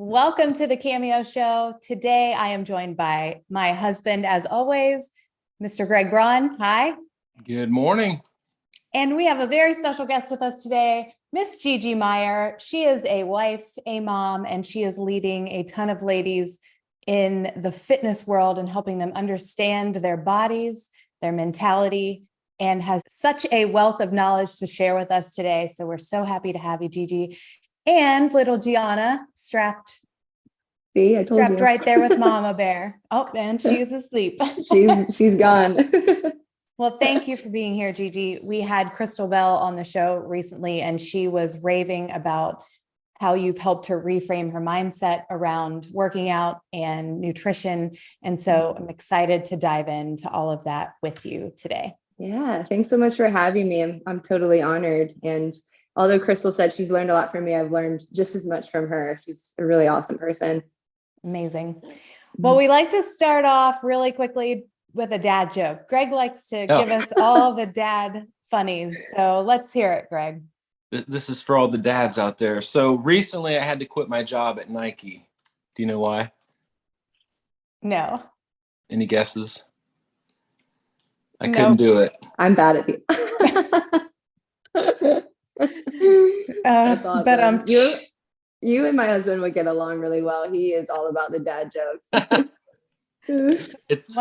Welcome to the Cameo Show. Today, I am joined by my husband, as always, Mr. Greg Braun. Hi. Good morning. And we have a very special guest with us today, Miss Gigi Meyer. She is a wife, a mom, and she is leading a ton of ladies in the fitness world and helping them understand their bodies, their mentality, and has such a wealth of knowledge to share with us today. So we're so happy to have you, Gigi. And little Gianna strapped right there with Mama Bear. Oh, and she's asleep. she's gone. Well, thank you for being here, Gigi. We had Crystal Bell on the show recently, and she was raving about how you've helped her reframe her mindset around working out and nutrition. And so I'm excited to dive into all of that with you today. Yeah, thanks so much for having me. I'm totally honored. And although Crystal said she's learned a lot from me, I've learned just as much from her. She's a really awesome person. Amazing. Well, we like to start off really quickly with a dad joke. Greg likes to give us all the dad funnies. So let's hear it, Greg. This is for all the dads out there. So recently I had to quit my job at Nike. Do you know why? No. Any guesses? I couldn't do it. I'm bad at the That's awesome. But you and my husband would get along really well. He is all about the dad jokes. It's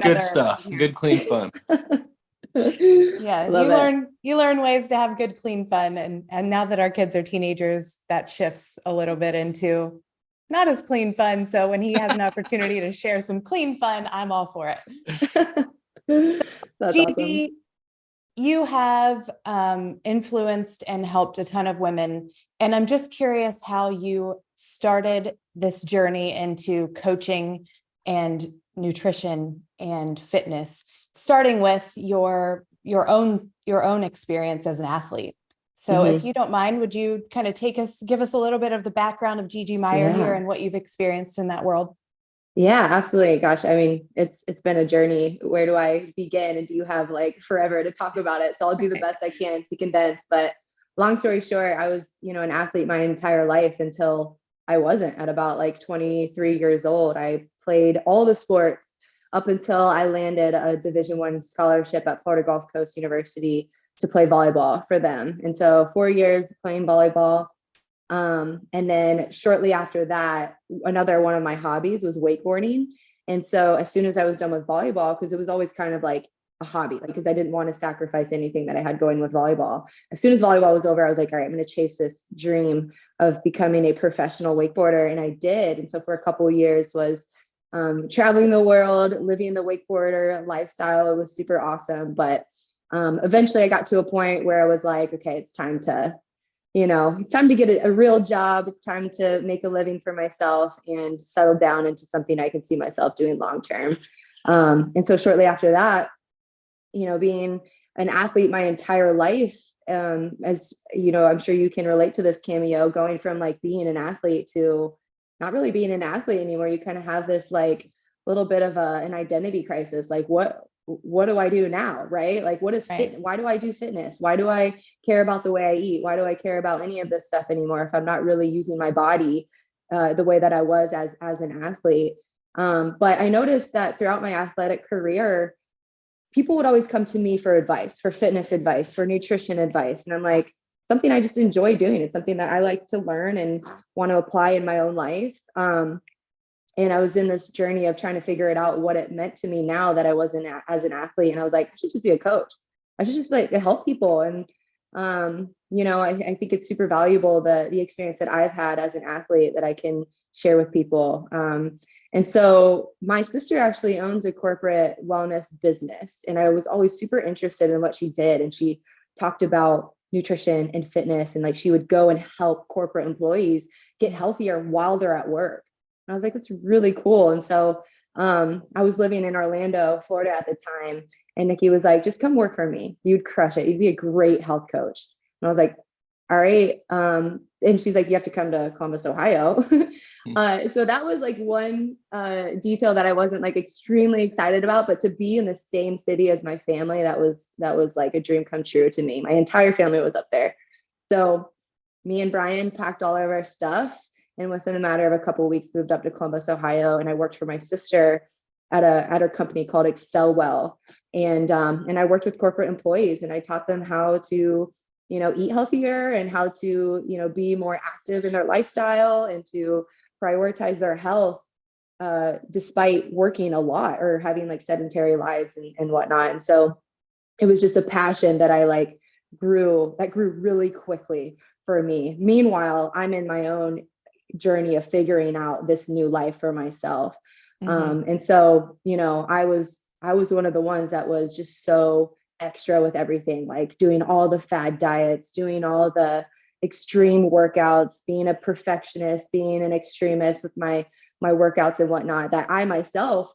good stuff. Good, clean fun. Yeah, you learn ways to have good, clean fun. And now that our kids are teenagers, that shifts a little bit into not as clean fun. So when he has an opportunity to share some clean fun, I'm all for it. That's Gigi, awesome. You have influenced and helped a ton of women. And I'm just curious how you started this journey into coaching and nutrition and fitness, starting with your own experience as an athlete. So if you don't mind, would you kind of give us a little bit of the background of Gigi Meyer here and what you've experienced in that world? Yeah, absolutely. Gosh, I mean, it's been a journey. Where do I begin? And do you have like forever to talk about it? So I'll do the best I can to condense. But long story short, I was, an athlete my entire life until I wasn't. At about like 23 years old, I played all the sports up until I landed a Division I scholarship at Florida Gulf Coast University to play volleyball for them. And so 4 years playing volleyball. And then shortly after that, another one of my hobbies was wakeboarding. And so as soon as I was done with volleyball, because it was always kind of like a hobby, like, because I didn't want to sacrifice anything that I had going with volleyball. As soon as volleyball was over, I was like, all right, I'm going to chase this dream of becoming a professional wakeboarder. And I did. And so for a couple of years was traveling the world, living the wakeboarder lifestyle. It was super awesome. But eventually I got to a point where I was like, okay, it's time to get a real job. It's time to make a living for myself and settle down into something I can see myself doing long-term. And so shortly after that, being an athlete my entire life, as I'm sure you can relate to this, Cameo, going from like being an athlete to not really being an athlete anymore. You kind of have this like little bit of an identity crisis. Like, what do I do now? Right? Like, what is fit? Why do I do fitness? Why do I care about the way I eat? Why do I care about any of this stuff anymore if I'm not really using my body the way that I was as an athlete? But I noticed that throughout my athletic career, people would always come to me for advice, for fitness advice, for nutrition advice. And I'm like, something I just enjoy doing. It's something that I like to learn and want to apply in my own life. And I was in this journey of trying to figure it out, what it meant to me now that I wasn't as an athlete. And I was like, I should just be a coach. I should just like help people. And, I think it's super valuable, the experience that I've had as an athlete that I can share with people. And so my sister actually owns a corporate wellness business. And I was always super interested in what she did. And she talked about nutrition and fitness. And like, she would go and help corporate employees get healthier while they're at work. And I was like, that's really cool. And so I was living in Orlando, Florida at the time. And Nikki was like, just come work for me. You'd crush it. You'd be a great health coach. And I was like, all right. And she's like, you have to come to Columbus, Ohio. So that was like one detail that I wasn't like extremely excited about, but to be in the same city as my family, that was like a dream come true to me. My entire family was up there. So me and Brian packed all of our stuff And within a matter of a couple of weeks, moved up to Columbus, Ohio. And I worked for my sister at her company called Excel Well. And I worked with corporate employees, and I taught them how to, eat healthier and how to, be more active in their lifestyle and to prioritize their health, despite working a lot or having like sedentary lives and whatnot. And so it was just a passion that I grew really quickly for me. Meanwhile, I'm in my own journey of figuring out this new life for myself. And so, I was one of the ones that was just so extra with everything, like doing all the fad diets, doing all the extreme workouts, being a perfectionist, being an extremist with my workouts and whatnot, that I myself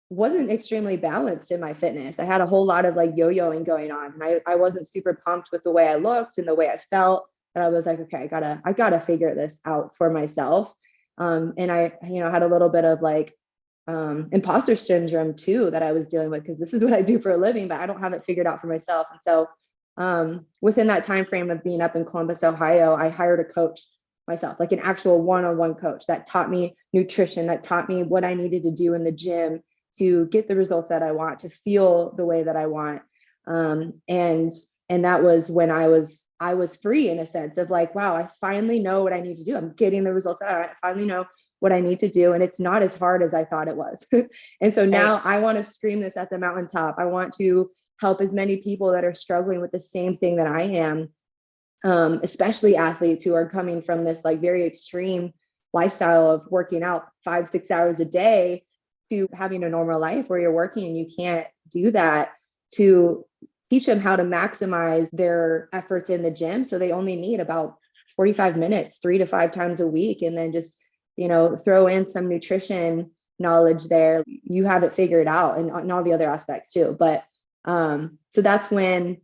wasn't extremely balanced in my fitness. I had a whole lot of like yo-yoing going on, and I wasn't super pumped with the way I looked and the way I felt. That I was like, okay, I gotta figure this out for myself. And I, had a little bit of like imposter syndrome too that I was dealing with, because this is what I do for a living, but I don't have it figured out for myself. And so within that time frame of being up in Columbus, Ohio, I hired a coach myself, like an actual one-on-one coach that taught me nutrition, that taught me what I needed to do in the gym to get the results that I want, to feel the way that I want. And that was when I was free, in a sense of like, wow, I finally know what I need to do. I'm getting the results that I finally know what I need to do. And it's not as hard as I thought it was. And so now I want to scream this at the mountaintop. I want to help as many people that are struggling with the same thing that I am, especially athletes who are coming from this like very extreme lifestyle of working out 5-6 hours a day to having a normal life where you're working and you can't do that, to teach them how to maximize their efforts in the gym. So they only need about 45 minutes, 3 to 5 times a week. And then just, throw in some nutrition knowledge there. You have it figured out, and all the other aspects too. But so that's when,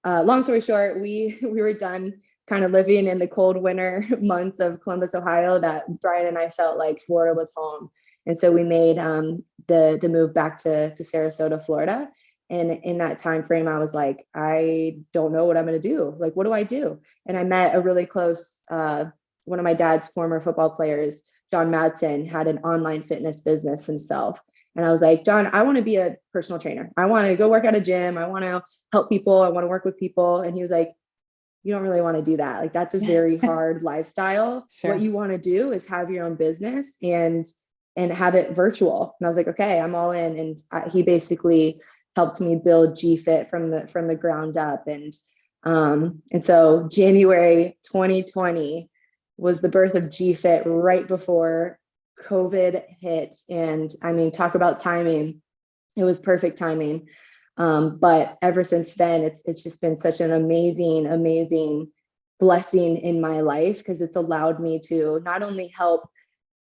long story short, we were done kind of living in the cold winter months of Columbus, Ohio, that Brian and I felt like Florida was home. And so we made the move back to Sarasota, Florida. And in that time frame, I was like, I don't know what I'm going to do. Like, what do I do? And I met a really close, one of my dad's former football players, John Madsen, had an online fitness business himself. And I was like, John, I want to be a personal trainer. I want to go work at a gym. I want to help people. I want to work with people. And he was like, you don't really want to do that. Like, that's a very hard lifestyle. Sure. What you want to do is have your own business and have it virtual. And I was like, okay, I'm all in. And he basically helped me build GFit from the ground up. And so January 2020 was the birth of GFit, right before COVID hit. And I mean, talk about timing. It was perfect timing. But ever since then, it's just been such an amazing blessing in my life, because it's allowed me to not only help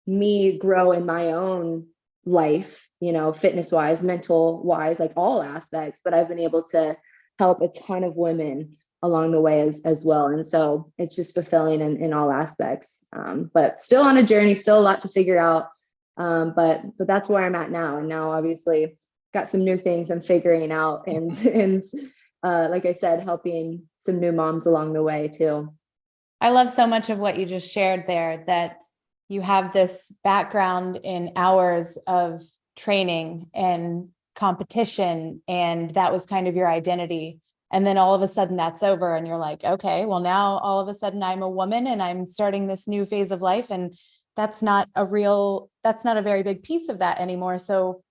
me grow in my own life, fitness wise, mental wise, like all aspects, but I've been able to help a ton of women along the way as well. And so it's just fulfilling in all aspects, but still on a journey, still a lot to figure out. But that's where I'm at now. And now obviously got some new things I'm figuring out, and like I said, helping some new moms along the way too. I love so much of what you just shared there, that you have this background in hours of training and competition, and that was kind of your identity. And then all of a sudden that's over, and you're like, okay, well, now all of a sudden I'm a woman and I'm starting this new phase of life. And that's not a very big piece of that anymore. So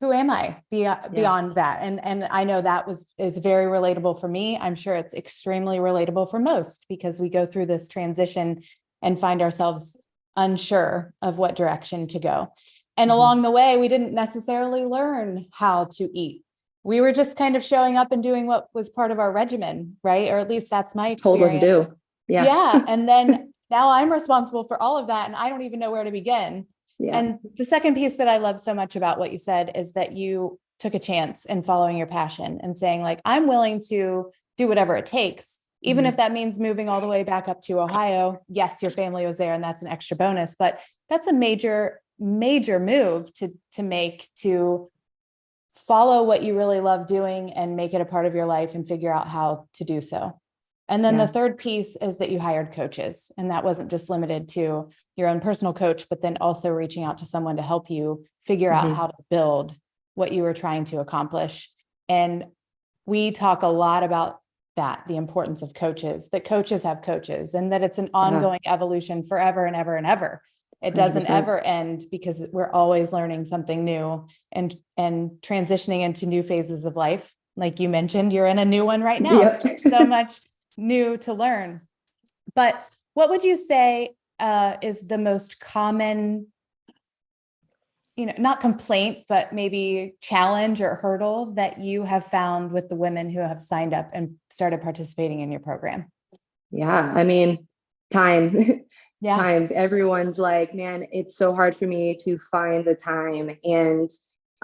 who am I beyond that? And I know that is very relatable for me. I'm sure it's extremely relatable for most, because we go through this transition and find ourselves unsure of what direction to go. And along the way, we didn't necessarily learn how to eat. We were just kind of showing up and doing what was part of our regimen, right? Or at least that's my experience. Told what to do. Yeah. And then now I'm responsible for all of that, and I don't even know where to begin. Yeah. And the second piece that I love so much about what you said is that you took a chance in following your passion and saying, like, I'm willing to do whatever it takes, even if that means moving all the way back up to Ohio. Yes, your family was there, and that's an extra bonus, but that's a major move to make, to follow what you really love doing and make it a part of your life and figure out how to do so. And then Yeah. the third piece is that you hired coaches, and that wasn't just limited to your own personal coach, but then also reaching out to someone to help you figure out how to build what you were trying to accomplish. And we talk a lot about that, the importance of coaches, that coaches have coaches, and that it's an ongoing evolution forever and ever and ever. It doesn't 100%. ever end, because we're always learning something new and transitioning into new phases of life. Like you mentioned, you're in a new one right now. Yep. So much new to learn. But what would you say is the most common, not complaint, but maybe challenge or hurdle that you have found with the women who have signed up and started participating in your program? Yeah. I mean, time. Yeah. Time. Everyone's like, man, it's so hard for me to find the time. And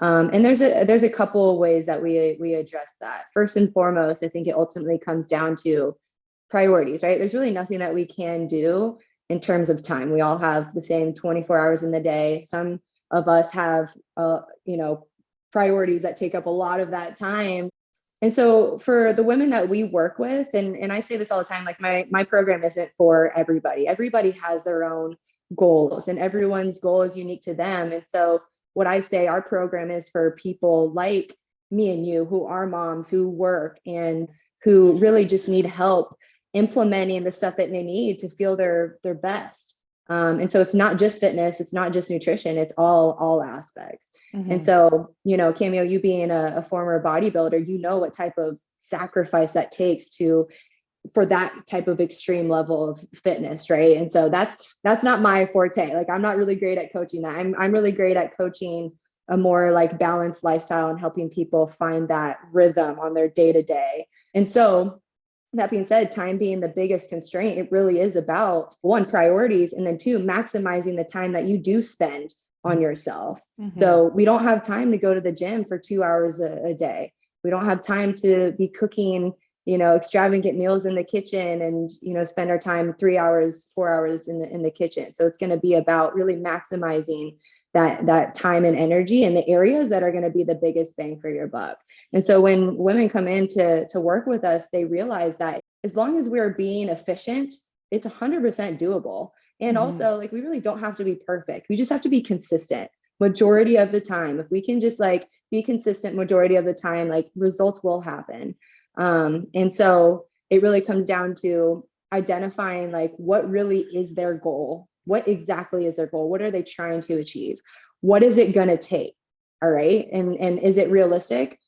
there's a couple of ways that we address that. First and foremost, I think it ultimately comes down to priorities, right? There's really nothing that we can do in terms of time. We all have the same 24 hours in the day. Some of us have, priorities that take up a lot of that time. And so for the women that we work with, and I say this all the time, like my program isn't for everybody. Everybody has their own goals, and everyone's goal is unique to them. And so what I say, our program is for people like me and you, who are moms, who work, and who really just need help implementing the stuff that they need to feel their best. And so it's not just fitness, it's not just nutrition, it's all aspects. And so, Cameo, you being a former bodybuilder, what type of sacrifice that takes for that type of extreme level of fitness, right? And so that's not my forte. Like, I'm not really great at coaching that. I'm really great at coaching a more like balanced lifestyle and helping people find that rhythm on their day to day. And so that being said, time being the biggest constraint, it really is about, one, priorities, and then two, maximizing the time that you do spend on yourself. So we don't have time to go to the gym for 2 hours a day. We don't have time to be cooking, extravagant meals in the kitchen and, spend our time 3 hours, 4 hours in the kitchen. So it's going to be about really maximizing that time and energy in the areas that are going to be the biggest bang for your buck. And so when women come in to work with us, they realize that as long as we're being efficient, it's 100% doable. And also, like, we really don't have to be perfect. We just have to be consistent majority of the time. If we can just like be consistent majority of the time, like, results will happen. And so it really comes down to identifying like what really is their goal. What exactly is their goal? What are they trying to achieve? What is it going to take? All right. And is it realistic?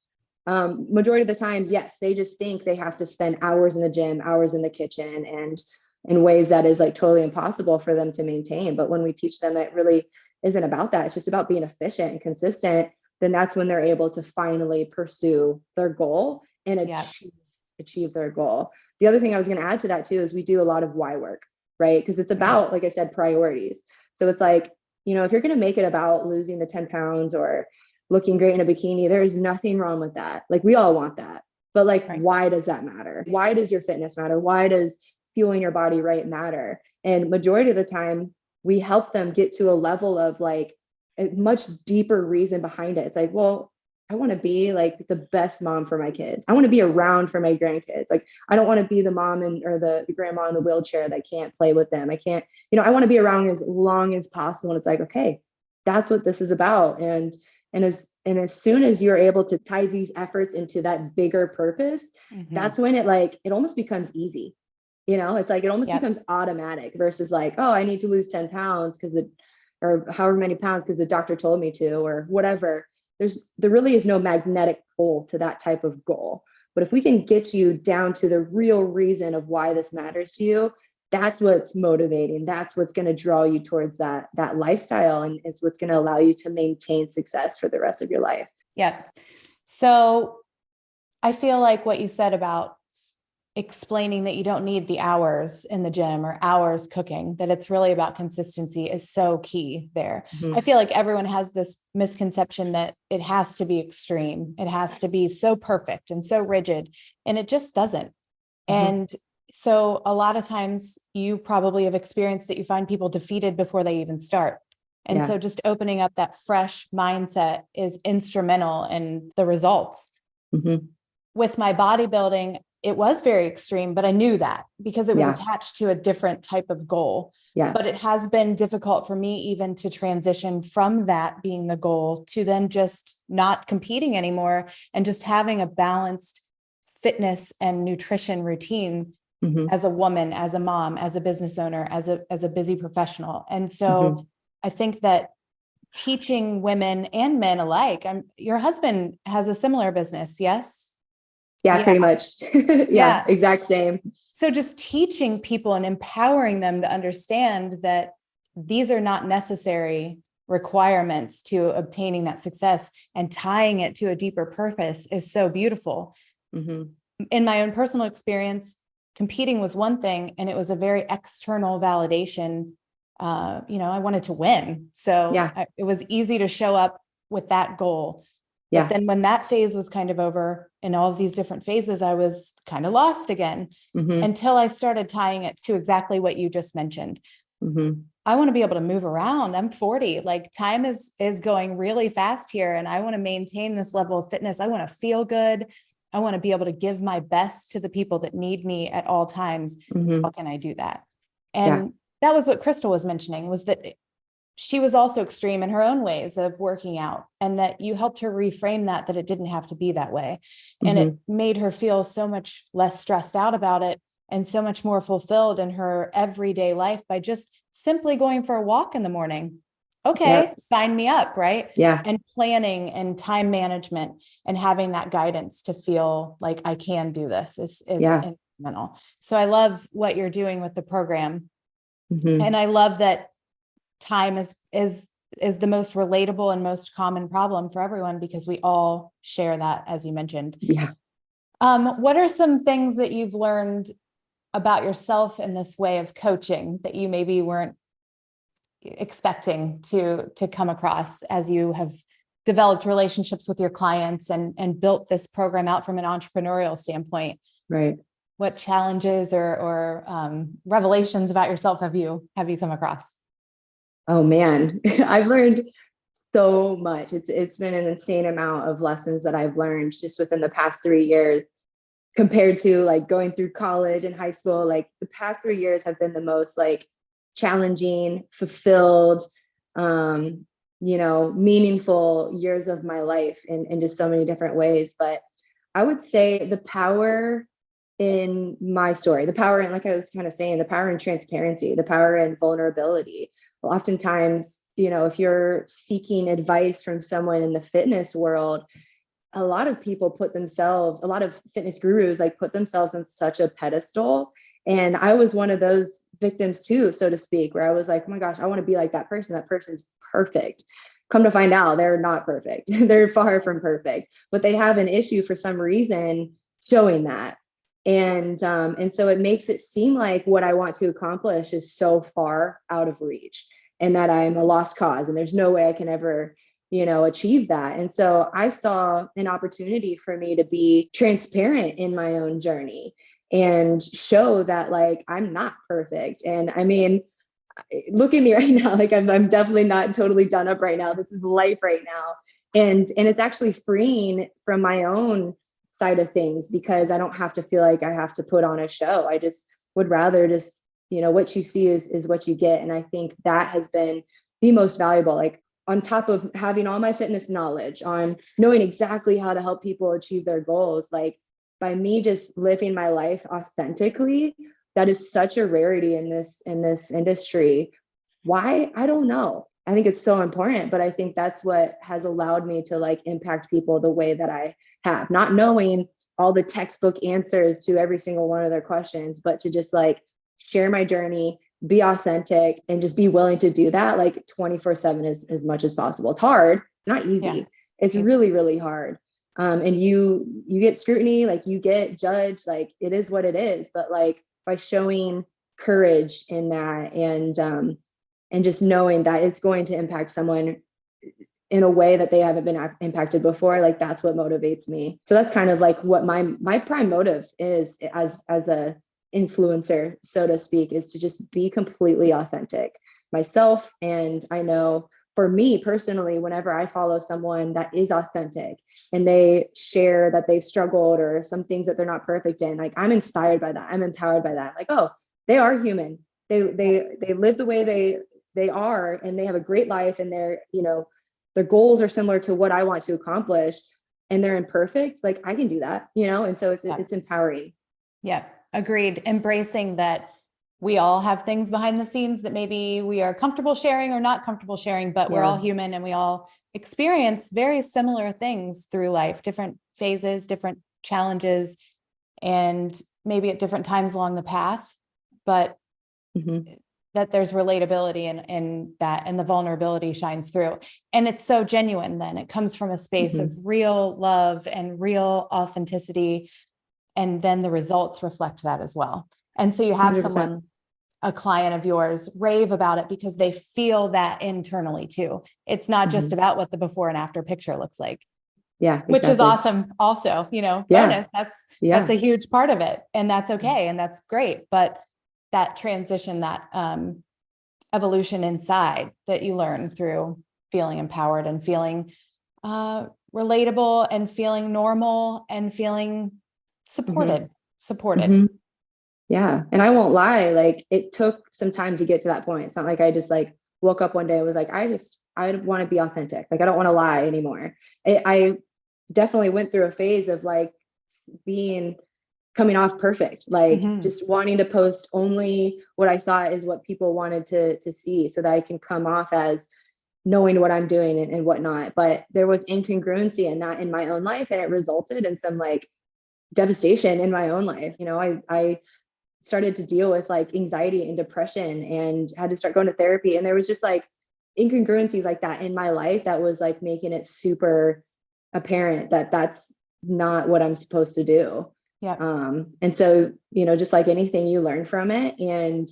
Majority of the time, yes, they just think they have to spend hours in the gym, hours in the kitchen, and in ways that is like totally impossible for them to maintain. But when we teach them that it really isn't about that, it's just about being efficient and consistent, then that's when they're able to finally pursue their goal and achieve their goal. The other thing I was going to add to that too is we do a lot of why work, right? Because it's about, like I said, priorities. So it's like, if you're going to make it about losing the 10 pounds or looking great in a bikini, there's nothing wrong with that. Like, we all want that. But like, why does that matter? Why does your fitness matter? Why does fueling your body right matter? And majority of the time, we help them get to a level of like a much deeper reason behind it. It's like, well, I want to be like the best mom for my kids. I want to be around for my grandkids. Like, I don't want to be the mom or the grandma in the wheelchair that can't play with them. I can't, I want to be around as long as possible. And it's like, okay, that's what this is about. And as soon as you're able to tie these efforts into that bigger purpose, that's when it almost becomes easy. It's like, it almost becomes automatic versus like, oh, I need to lose 10 pounds or however many pounds because the doctor told me to, or whatever. There really is no magnetic pull to that type of goal. But if we can get you down to the real reason of why this matters to you, that's what's motivating. That's what's going to draw you towards that lifestyle, and it's what's going to allow you to maintain success for the rest of your life. Yeah. So I feel like what you said about explaining that you don't need the hours in the gym or hours cooking, that it's really about consistency, is so key there. I feel like everyone has this misconception that it has to be extreme. It has to be so perfect and so rigid, and it just doesn't. And so a lot of times you probably have experienced that you find people defeated before they even start. And so just opening up that fresh mindset is instrumental in the results. With my bodybuilding, it was very extreme, but I knew that because it was Yeah. attached to a different type of goal. Yeah. But it has been difficult for me even to transition from that being the goal to then just not competing anymore and just having a balanced fitness and nutrition routine as a woman, as a mom, as a business owner, as a busy professional. And so I think that teaching women and men alike, your husband has a similar business, yes? Yeah, pretty much. Yeah, exact same. So just teaching people and empowering them to understand that these are not necessary requirements to obtaining that success, and tying it to a deeper purpose is so beautiful. In my own personal experience, competing was one thing, and it was a very external validation. I wanted to win. So it was easy to show up with that goal. But then when that phase was kind of over, in all of these different phases, I was kind of lost again until I started tying it to exactly what you just mentioned. I want to be able to move around. I'm 40, like time is going really fast here. And I want to maintain this level of fitness. I want to feel good. I want to be able to give my best to the people that need me at all times. How can I do that? And that was what Crystal was mentioning, was that she was also extreme in her own ways of working out, and that you helped her reframe that it didn't have to be that way. And it made her feel so much less stressed out about it and so much more fulfilled in her everyday life by just simply going for a walk in the morning. Okay, sign me up, right? Yeah. And planning and time management and having that guidance to feel like I can do this is instrumental. So I love what you're doing with the program. And I love that time is the most relatable and most common problem for everyone, because we all share that, as you mentioned. Yeah. What are some things that you've learned about yourself in this way of coaching that you maybe weren't expecting to come across as you have developed relationships with your clients and built this program out from an entrepreneurial standpoint? Right. What challenges or revelations about yourself have you come across? Oh man, I've learned so much. It's been an insane amount of lessons that I've learned just within the past 3 years, compared to like going through college and high school. Like the past 3 years have been the most like challenging, fulfilled, meaningful years of my life in just so many different ways. But I would say the power in my story, the power in, like I was kind of saying, the power in transparency, the power in vulnerability. Well, oftentimes, if you're seeking advice from someone in the fitness world, a lot of people a lot of fitness gurus like put themselves on such a pedestal. And I was one of those victims too, so to speak, where I was like, oh my gosh, I want to be like that person. That person's perfect. Come to find out, they're not perfect. They're far from perfect, but they have an issue for some reason showing that. And so it makes it seem like what I want to accomplish is so far out of reach, and that I'm a lost cause and there's no way I can ever, achieve that. And so I saw an opportunity for me to be transparent in my own journey and show that like, I'm not perfect. And I mean, look at me right now. Like I'm definitely not totally done up right now. This is life right now. And it's actually freeing from my own side of things, because I don't have to feel like I have to put on a show. I just would rather just, what you see is what you get. And I think that has been the most valuable, like on top of having all my fitness knowledge, on knowing exactly how to help people achieve their goals, like by me just living my life authentically. That is such a rarity in this industry. Why? I don't know. I think it's so important, but I think that's what has allowed me to like impact people the way that I have, not knowing all the textbook answers to every single one of their questions, but to just like share my journey, be authentic, and just be willing to do that like 24/7 as much as possible. It's hard. It's not easy. Yeah. It's really, really hard. And you get scrutiny, like you get judged, like it is what it is. But like by showing courage in that and just knowing that it's going to impact someone in a way that they haven't been impacted before, like that's what motivates me. So that's kind of like what my prime motive is as a influencer, so to speak, is to just be completely authentic myself. And I know for me personally, whenever I follow someone that is authentic and they share that they've struggled or some things that they're not perfect in, like I'm inspired by that. I'm empowered by that. Like, oh, they are human. They live the way they are, and they have a great life, and their goals are similar to what I want to accomplish, and they're imperfect. Like I can do that, and so it's empowering. Yeah, agreed. Embracing that we all have things behind the scenes that maybe we are comfortable sharing or not comfortable sharing, but we're all human and we all experience very similar things through life, different phases, different challenges, and maybe at different times along the path, but that there's relatability in that, and the vulnerability shines through. And it's so genuine then. It comes from a space of real love and real authenticity. And then the results reflect that as well. And so you have 100%. a client of yours rave about it because they feel that internally too. It's not just about what the before and after picture looks like. Yeah, exactly. Which is awesome. Also, bonus, that's a huge part of it, and that's okay. And that's great. But that transition, that evolution inside that you learn through feeling empowered and feeling relatable and feeling normal and feeling supported. Yeah. And I won't lie, like it took some time to get to that point. It's not like I just like woke up one day and was like, I want to be authentic. Like, I don't want to lie anymore. I definitely went through a phase of like coming off perfect, like just wanting to post only what I thought is what people wanted to see, so that I can come off as knowing what I'm doing and whatnot. But there was incongruency in that in my own life, and it resulted in some like devastation in my own life. I started to deal with like anxiety and depression and had to start going to therapy. And there was just like incongruencies like that in my life that was like making it super apparent that that's not what I'm supposed to do. Yeah. And so, just like anything, you learn from it. And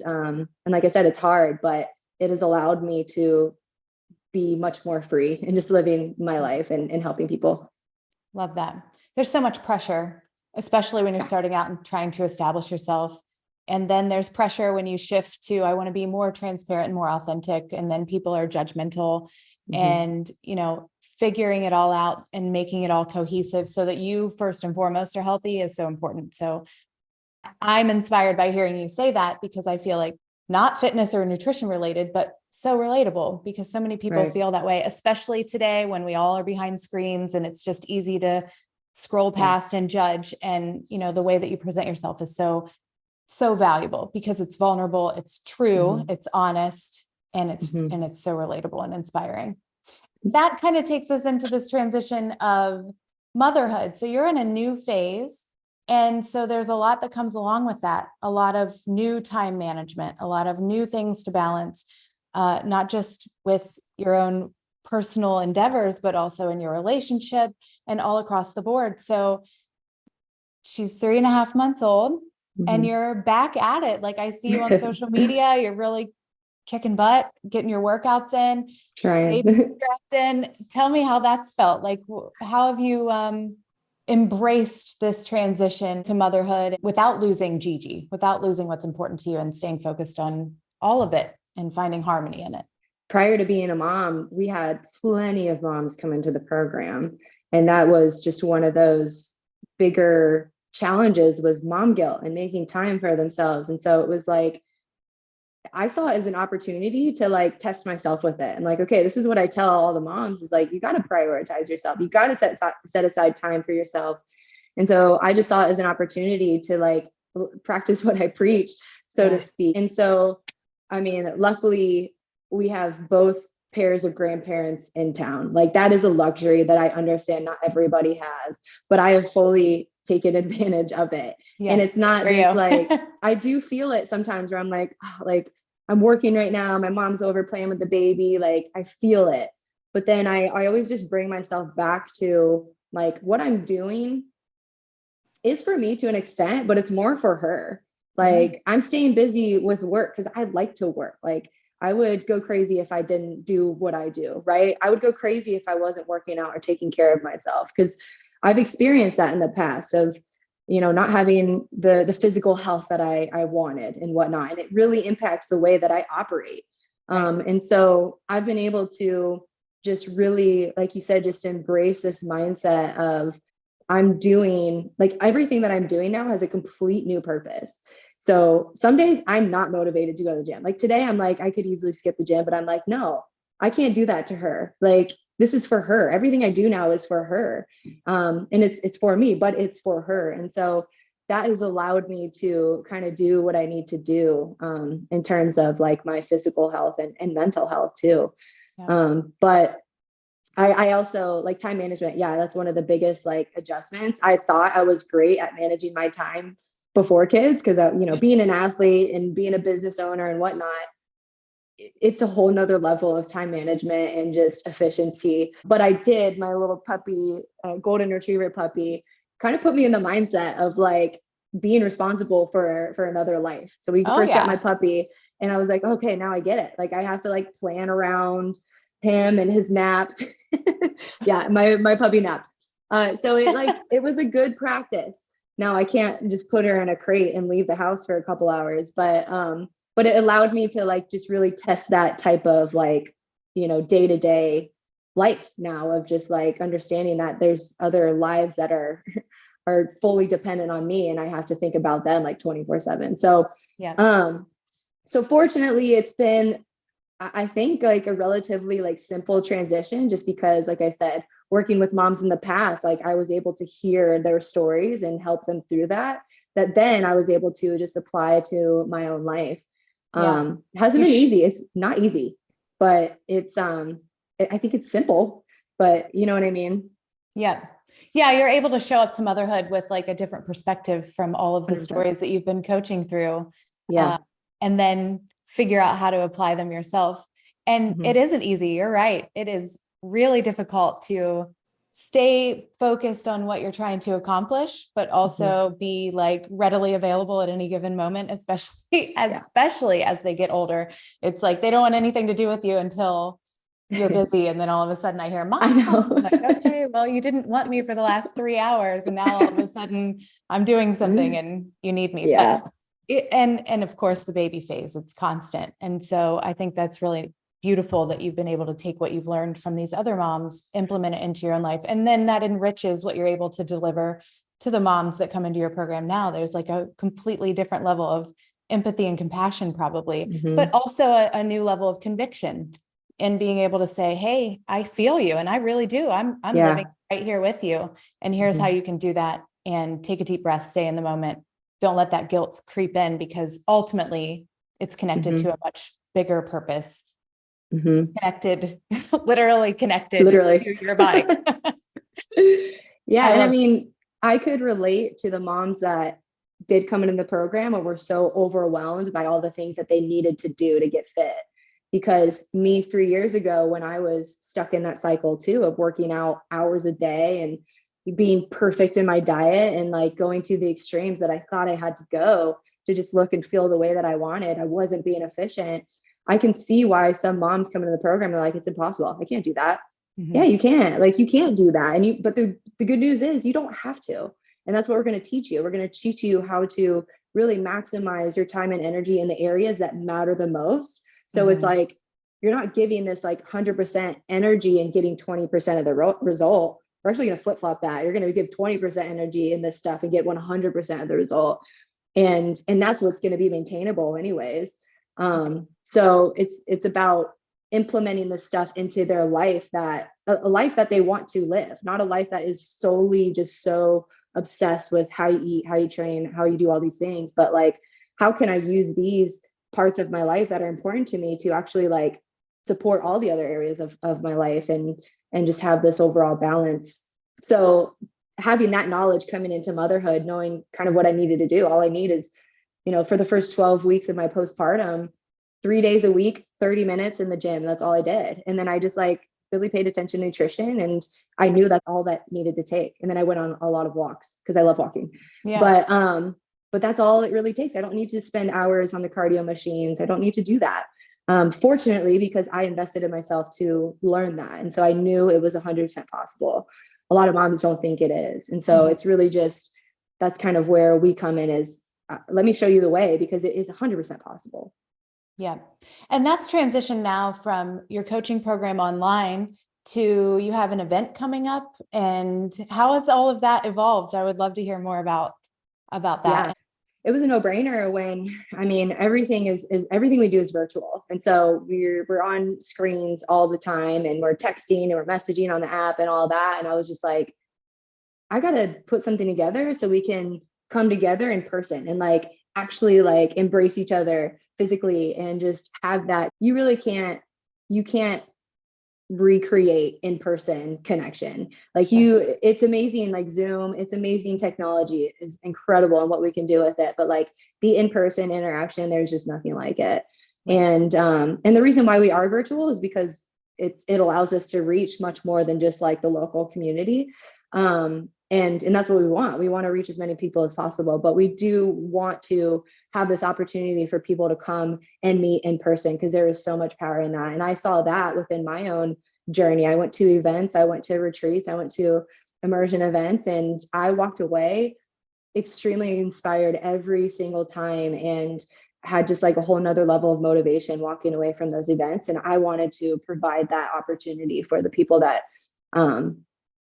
like I said, it's hard, but it has allowed me to be much more free and just living my life and helping people. Love that. There's so much pressure, especially when you're starting out and trying to establish yourself. And then there's pressure when you shift to, I want to be more transparent and more authentic. And then people are judgmental and, figuring it all out and making it all cohesive so that you first and foremost are healthy is so important. So I'm inspired by hearing you say that, because I feel like not fitness or nutrition related, but so relatable, because so many people feel that way, especially today when we all are behind screens and it's just easy to scroll past and judge. And, the way that you present yourself is so valuable because it's vulnerable, it's true, it's honest, and it's so relatable and inspiring. That kind of takes us into this transition of motherhood. So you're in a new phase. And so there's a lot that comes along with that, a lot of new time management, a lot of new things to balance, not just with your own personal endeavors, but also in your relationship and all across the board. So she's 3.5 months old and you're back at it. Like I see you on social media, you're really kicking butt, getting your workouts in, trying. strapped in. Tell me how that's felt. Like, how have you embraced this transition to motherhood without losing Gigi, without losing what's important to you, and staying focused on all of it and finding harmony in it? Prior to being a mom, we had plenty of moms come into the program. And that was just one of those bigger challenges, was mom guilt and making time for themselves. And so it was like, I saw it as an opportunity to like test myself with it. And like, okay, this is what I tell all the moms is like, you got to prioritize yourself. You got to set aside time for yourself. And so I just saw it as an opportunity to like practice what I preach, so to speak. And so, I mean, luckily we have both pairs of grandparents in town. Like that is a luxury that I understand not everybody has, but I have fully taken advantage of it. Yes, and it's not this like, I do feel it sometimes where I'm like, oh, like I'm working right now. My mom's over playing with the baby. Like I feel it. But then I always just bring myself back to like what I'm doing is for me to an extent, but it's more for her. Like I'm staying busy with work because I like to work. Like I would go crazy if I didn't do what I do, right? I would go crazy if I wasn't working out or taking care of myself, because I've experienced that in the past of, not having the physical health that I wanted and whatnot. And it really impacts the way that I operate. And so I've been able to just really, like you said, just embrace this mindset of I'm doing like everything that I'm doing now has a complete new purpose. So some days I'm not motivated to go to the gym. Like today, I'm like, I could easily skip the gym, but I'm like, no, I can't do that to her. Like this is for her. Everything I do now is for her. And it's for me, but it's for her. And so that has allowed me to kind of do what I need to do in terms of like my physical health and mental health too. Yeah. But I also like time management. Yeah, that's one of the biggest like adjustments. I thought I was great at managing my time before kids because, being an athlete and being a business owner and whatnot, it's a whole nother level of time management and just efficiency. But I did, my little puppy, golden retriever puppy, kind of put me in the mindset of like being responsible for another life. So we Oh first got my yeah. puppy and I was like, okay, now I get it. Like I have to like plan around him and his naps. Yeah, my puppy napped. So it was a good practice. Now I can't just put her in a crate and leave the house for a couple hours, but it allowed me to like just really test that type of like, day-to-day life now of just like understanding that there's other lives that are fully dependent on me and I have to think about them like 24/7. So Yeah. so fortunately it's been, I think, like a relatively like simple transition just because, like I said, working with moms in the past, like I was able to hear their stories and help them through that then I was able to just apply to my own life. Yeah. It hasn't You been sh- easy. It's not easy, but I think it's simple, but you know what I mean? Yeah. Yeah. You're able to show up to motherhood with like a different perspective from all of the 100%. stories that you've been coaching through, Yeah. and then figure out how to apply them yourself. And Mhm. it isn't easy. You're right. It is really difficult to stay focused on what you're trying to accomplish, but also be like readily available at any given moment, especially as they get older. It's like they don't want anything to do with you until you're busy. And then all of a sudden I hear, Mom, I I'm know. like, okay, well, you didn't want me for the last 3 hours. And now all of a sudden I'm doing something and you need me. Yeah. But and of course the baby phase, it's constant. And so I think that's really beautiful that you've been able to take what you've learned from these other moms, implement it into your own life. And then that enriches what you're able to deliver to the moms that come into your program now. There's like a completely different level of empathy and compassion probably, but Mhm. also a new level of conviction and being able to say, hey, I feel you. And I really do. I'm living Yeah. right here with you. And here's how Mhm. you can do that and take a deep breath, stay in the moment. Don't let that guilt creep in because ultimately it's connected to Mhm. a much bigger purpose, Mhm. connected, literally connected Literally. to your body. Yeah. I And I love, mean, I could relate to the moms that did come into the program and were so overwhelmed by all the things that they needed to do to get fit. Because me 3 years ago, when I was stuck in that cycle too of working out hours a day and being perfect in my diet and like going to the extremes that I thought I had to go to just look and feel the way that I wanted, I wasn't being efficient. I can see why some moms come into the program and they're like, it's impossible. I can't do that. Yeah, mhm. you can't. Like you can't do that. But the good news is you don't have to. And that's what we're going to teach you. We're going to teach you how to really maximize your time and energy in the areas that matter the most. So it's Mhm. like you're not giving this like 100% energy and getting 20% of the result. We're actually going to flip-flop that. You're going to give 20% energy in this stuff and get 100% of the result. And that's what's going to be maintainable anyways. So it's about implementing this stuff into their life, that a life that they want to live, not a life that is solely just so obsessed with how you eat, how you train, how you do all these things, but like how can I use these parts of my life that are important to me to actually like support all the other areas of my life and just have this overall balance. So having that knowledge coming into motherhood, knowing kind of what I needed to do, all I need is, for the first 12 weeks of my postpartum, 3 days a week, 30 minutes in the gym. That's all I did. And then I just like really paid attention to nutrition and I knew that's all that needed to take. And then I went on a lot of walks because I love walking. Yeah. But that's all it really takes. I don't need to spend hours on the cardio machines. I don't need to do that. Fortunately, because I invested in myself to learn that. And so I knew it was 100% possible. A lot of moms don't think it is. And so Mhm. it's really just, that's kind of where we come in is let me show you the way because it is 100% possible. Yeah. And that's transitioned now from your coaching program online to you have an event coming up. And how has all of that evolved? I would love to hear more about that. Yeah. It was a no-brainer when, I mean, everything is everything we do is virtual. And so we're on screens all the time, and we're texting and we're messaging on the app and all that. And I was just like, I got to put something together so we can come together in person and like actually like embrace each other physically and just have that. You can't recreate in-person connection. Like it's amazing, like Zoom, it's amazing. Technology is incredible and what we can do with it. But like the in-person interaction, there's just nothing like it. And the reason why we are virtual is because it allows us to reach much more than just like the local community. And that's what we want. We want to reach as many people as possible, but we do want to have this opportunity for people to come and meet in person, because there is so much power in that. And I saw that within my own journey. I went to events, I went to retreats, I went to immersion events, and I walked away extremely inspired every single time, and had just like a whole nother level of motivation walking away from those events. And I wanted to provide that opportunity for the people that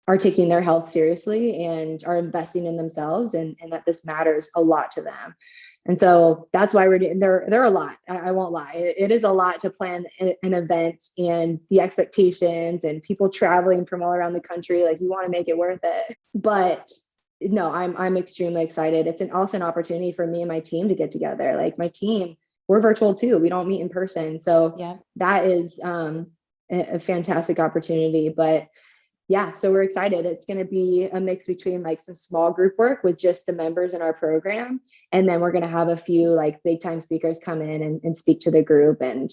are taking their health seriously and are investing in themselves, and that this matters a lot to them. And so that's why we're doing, there are a lot, I won't lie. It is a lot to plan an event, and the expectations and people traveling from all around the country. Like, you want to make it worth it. But no, I'm extremely excited. It's also an opportunity for me and my team to get together. Like, my team, we're virtual too. We don't meet in person. So that is a fantastic opportunity. But yeah, so we're excited. It's going to be a mix between like some small group work with just the members in our program. And then we're going to have a few like big time speakers come in and speak to the group and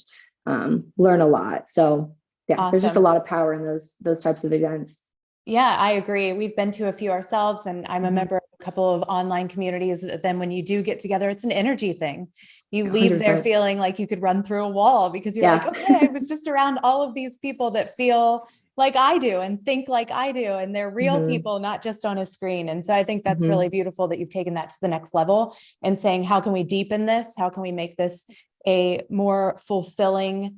learn a lot. So yeah, Awesome. There's just a lot of power in those types of events. Yeah, I agree. We've been to a few ourselves, and I'm a member of a couple of online communities. Then when you do get together, it's an energy thing. You leave 100%. there feeling like you could run through a wall, because you're like, okay, I was just around all of these people that feel like I do and think like I do. And they're real people, not just on a screen. And so I think that's really beautiful that you've taken that to the next level and saying, how can we deepen this? How can we make this a more fulfilling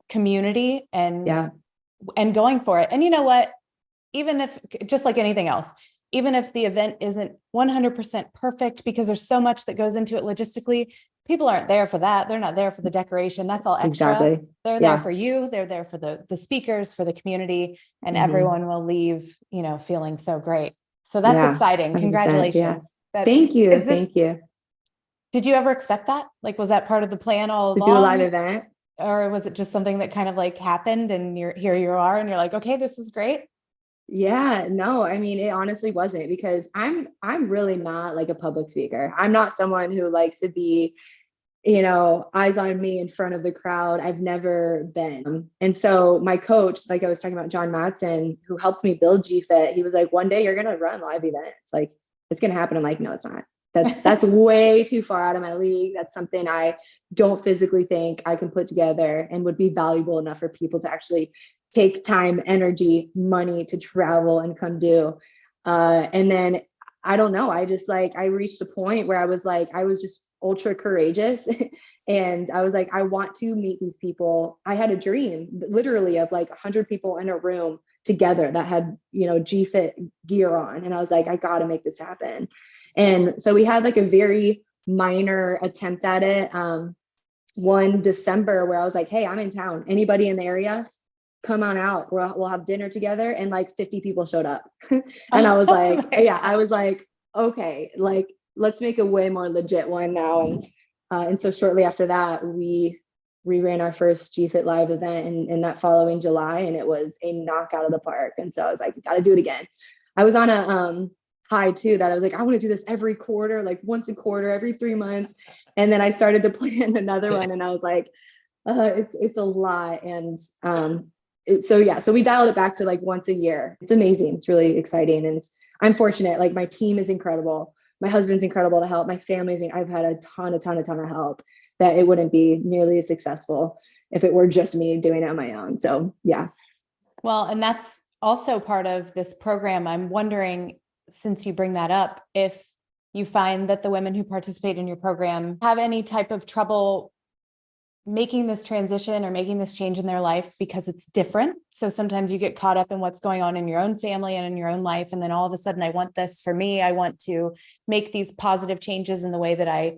community and going for it? And you know what? Even if, just like anything else, even if the event isn't 100% perfect, because there's so much that goes into it logistically, people aren't there for that. They're not there for the decoration. That's all extra. Exactly. They're there for you. They're there for the speakers, for the community, and everyone will leave, feeling so great. So that's exciting. Congratulations. Thank you. Thank you. Did you ever expect that? Like, was that part of the plan all along? To do a live event? Or was it just something that kind of like happened and here you are and you're like, okay, this is great? Yeah, no, I mean, it honestly wasn't, because I'm really not like a public speaker. I'm not someone who likes to be, eyes on me in front of the crowd. I've never been. And so my coach, like I was talking about, John Matson, who helped me build GFit, he was like, one day you're going to run live events. Like, it's going to happen. I'm like, no, it's not. That's way too far out of my league. That's something I don't physically think I can put together and would be valuable enough for people to actually take time, energy, money to travel and come do. And then I don't know, I reached a point where I was just ultra courageous. And I was like, I want to meet these people. I had a dream literally of like 100 people in a room together that had, GFit gear on. And I was like, I got to make this happen. And so we had like a very minor attempt at it. One December where I was like, hey, I'm in town. Anybody in the area? Come on out. We'll have dinner together. And like 50 people showed up. And I was like, I was like, okay, like, let's make a way more legit one now. And so shortly after that, we ran our first GFit live event in that following July, and it was a knockout of the park. And so I was like, got to do it again. I was on a high too, that I was like, I want to do this every quarter, like once a quarter, every 3 months. And then I started to plan another one, and I was like, it's a lot. And so we dialed it back to like once a year. It's amazing. It's really exciting. And I'm fortunate. Like, my team is incredible. My husband's incredible to help. My family's, I've had a ton of help, that it wouldn't be nearly as successful if it were just me doing it on my own. So yeah. Well, and that's also part of this program. I'm wondering, since you bring that up, if you find that the women who participate in your program have any type of trouble making this transition or making this change in their life because it's different. So sometimes you get caught up in what's going on in your own family and in your own life. And then all of a sudden, I want this for me. I want to make these positive changes in the way that I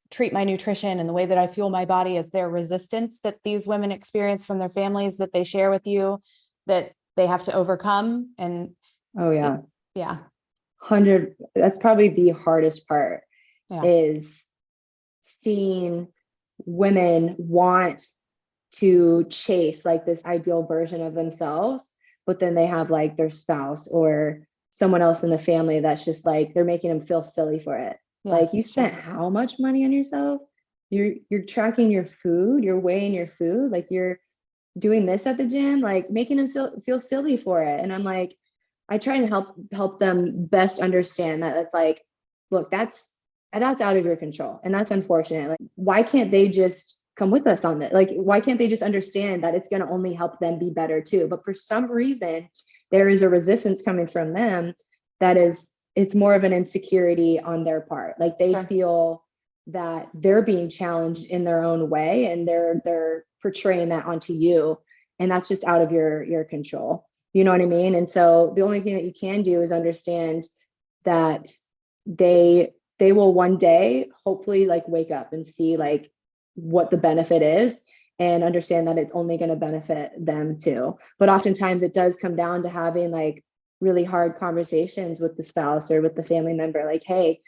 treat my nutrition and the way that I fuel my body. Is there resistance that these women experience from their families that they share with you that they have to overcome? And Oh yeah. Yeah. 100. That's probably the hardest part, Yeah. is seeing women want to chase like this ideal version of themselves, but then they have like their spouse or someone else in the family that's just like, they're making them feel silly for it. Yeah, Like, you spent how much money on yourself? You're tracking your food, you're weighing your food, like you're doing this at the gym, like making them feel silly for it. And I'm like, I try and help them best understand that it's like, look, that's out of your control. And that's unfortunate. Like, why can't they just come with us on that? Like, why can't they just understand that it's going to only help them be better too? But for some reason, there is a resistance coming from them it's more of an insecurity on their part. Like, they feel that they're being challenged in their own way, and they're portraying that onto you. And that's just out of your control. You know what I mean? And so the only thing that you can do is understand that they will one day hopefully like wake up and see like what the benefit is, and understand that it's only going to benefit them too. But oftentimes it does come down to having like really hard conversations with the spouse or with the family member. Like, hey,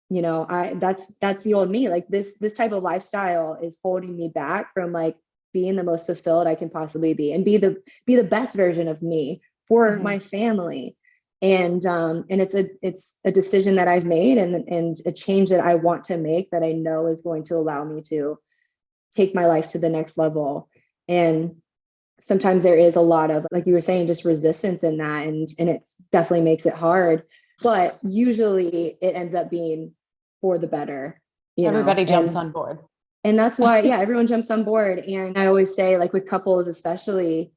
you know, that's the old me. Like, this type of lifestyle is holding me back from like being the most fulfilled I can possibly be, and be the best version of me for my family. And it's a decision that I've made, and a change that I want to make, that I know is going to allow me to take my life to the next level. And sometimes there is a lot of, like you were saying, just resistance in that, and it definitely makes it hard, but usually it ends up being for the better. Everybody jumps on board. And that's why, yeah, everyone jumps on board. And I always say, like with couples, especially,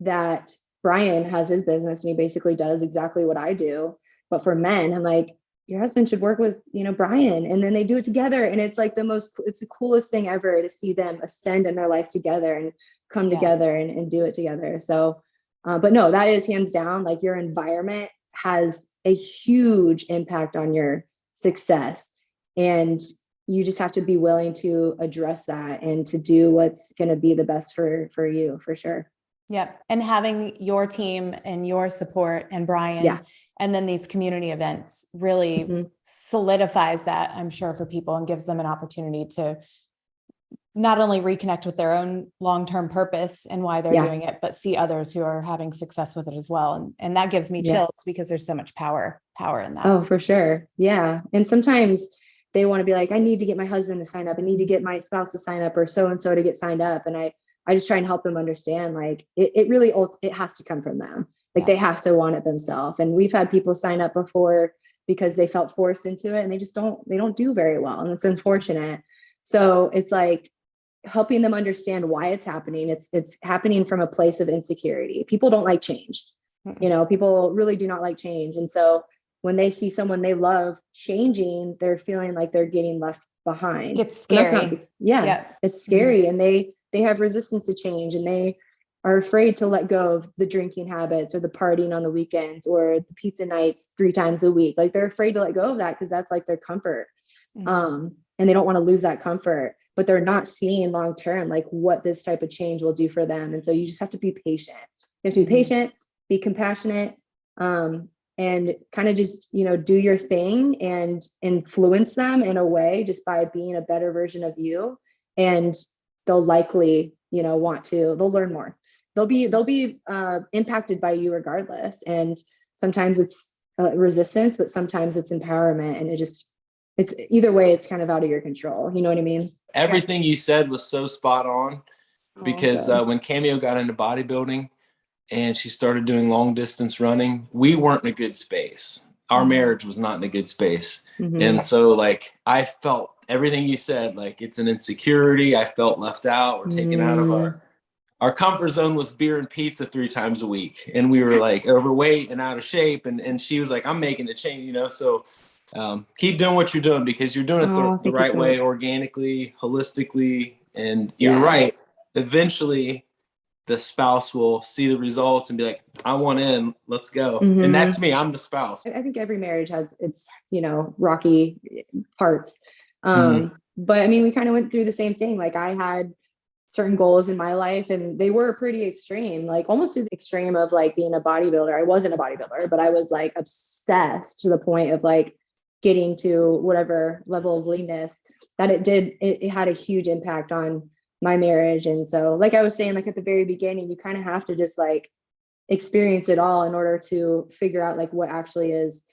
that Brian has his business and he basically does exactly what I do. But for men, I'm like, your husband should work with, Brian. And then they do it together. And it's like it's the coolest thing ever to see them ascend in their life together and come together and do it together. So, but no, that is hands down, like, your environment has a huge impact on your success. And you just have to be willing to address that and to do what's going to be the best for you, for sure. Yep. And having your team and your support and Brian, and then these community events really solidifies that, I'm sure, for people, and gives them an opportunity to not only reconnect with their own long-term purpose and why they're doing it, but see others who are having success with it as well. And that gives me chills, because there's so much power in that. Oh, for sure. Yeah. And sometimes they want to be like, I need to get my husband to sign up. I need to get my spouse to sign up, or so-and-so to get signed up. And I just try and help them understand, like, it really, it has to come from them. Like, they have to want it themselves. And we've had people sign up before because they felt forced into it, and they don't do very well. And it's unfortunate. So it's like helping them understand why it's happening. It's happening from a place of insecurity. People don't like change. People really do not like change. And so when they see someone they love changing, they're feeling like they're getting left behind. It's scary. It's scary. And they have resistance to change, and they are afraid to let go of the drinking habits, or the partying on the weekends, or the pizza nights 3 times a week. Like, they're afraid to let go of that, because that's like their comfort. And they don't want to lose that comfort, but they're not seeing long-term, like, what this type of change will do for them. And so you just have to be patient. You have to be patient, be compassionate, and kind of just, do your thing and influence them in a way, just by being a better version of you. And they'll likely, they'll learn more. They'll be impacted by you regardless. And sometimes it's resistance, but sometimes it's empowerment. And it's either way, it's kind of out of your control. You know what I mean? Everything you said was so spot on, because when Cameo got into bodybuilding and she started doing long distance running, we weren't in a good space. Our marriage was not in a good space. And so, like, I felt everything you said, like, it's an insecurity. I felt left out or taken out of our comfort zone. Was beer and pizza 3 times a week. And we were like overweight and out of shape. And she was like, I'm making a change, so keep doing what you're doing, because you're doing it the right way, organically, holistically, And you're right. Eventually the spouse will see the results and be like, I want in, let's go. And that's me. I'm the spouse. I think every marriage has its, rocky parts. But I mean, we kind of went through the same thing. Like I had certain goals in my life and they were pretty extreme, like almost to the extreme of like being a bodybuilder. I wasn't a bodybuilder, but I was like obsessed to the point of like getting to whatever level of leanness that it had a huge impact on my marriage. And so, like I was saying, like at the very beginning, you kind of have to just like experience it all in order to figure out like what actually is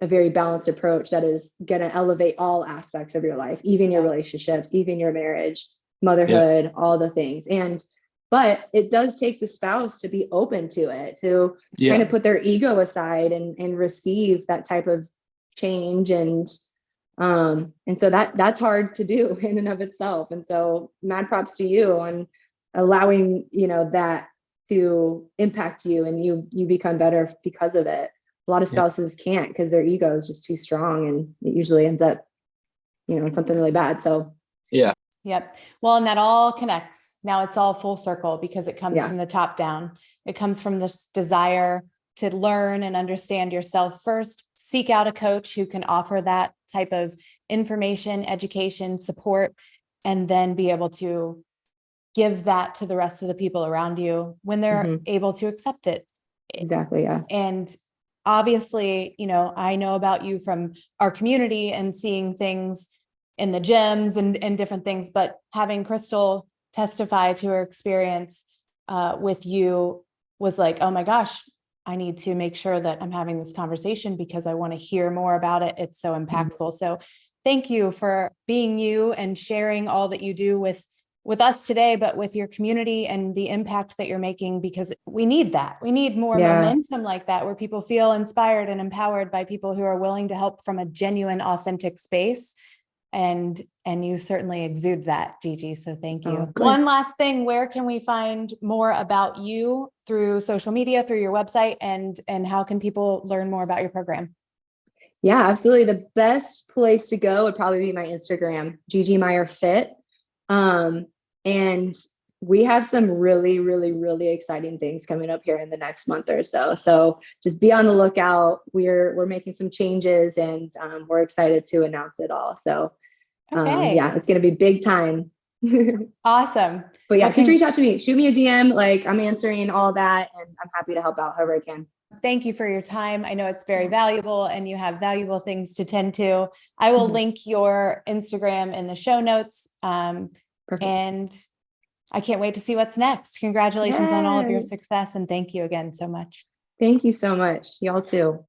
a very balanced approach that is going to elevate all aspects of your life, even your relationships, even your marriage, motherhood, all the things. But it does take the spouse to be open to it, to kind of put their ego aside and receive that type of change. And so that's hard to do in and of itself. And so mad props to you on allowing, that to impact you and you become better because of it. A lot of spouses can't because their ego is just too strong and it usually ends up, in something really bad. So Yep. Well, and that all connects. Now it's all full circle because it comes from the top down. It comes from this desire to learn and understand yourself first, seek out a coach who can offer that type of information, education, support, and then be able to give that to the rest of the people around you when they're able to accept it. Exactly. Yeah. And obviously, I know about you from our community and seeing things in the gyms and different things, but having Crystal testify to her experience with you was like, oh my gosh, I need to make sure that I'm having this conversation because I want to hear more about it. It's so impactful. So thank you for being you and sharing all that you do with us today, but with your community and the impact that you're making, because we need that. We need more momentum like that, where people feel inspired and empowered by people who are willing to help from a genuine, authentic space. And you certainly exude that, Gigi. So thank you. One last thing, where can we find more about you through social media, through your website, and how can people learn more about your program? Yeah, absolutely. The best place to go would probably be my Instagram, Gigi Meyer Fit. And we have some really, really, really exciting things coming up here in the next month or so. So just be on the lookout. We're making some changes and we're excited to announce it all. So it's going to be big time. Awesome. But yeah, just reach out to me, shoot me a DM. Like I'm answering all that and I'm happy to help out however I can. Thank you for your time. I know it's very valuable and you have valuable things to tend to. I will link your Instagram in the show notes. And I can't wait to see what's next. Congratulations on all of your success. And thank you again so much. Thank you so much. Y'all too.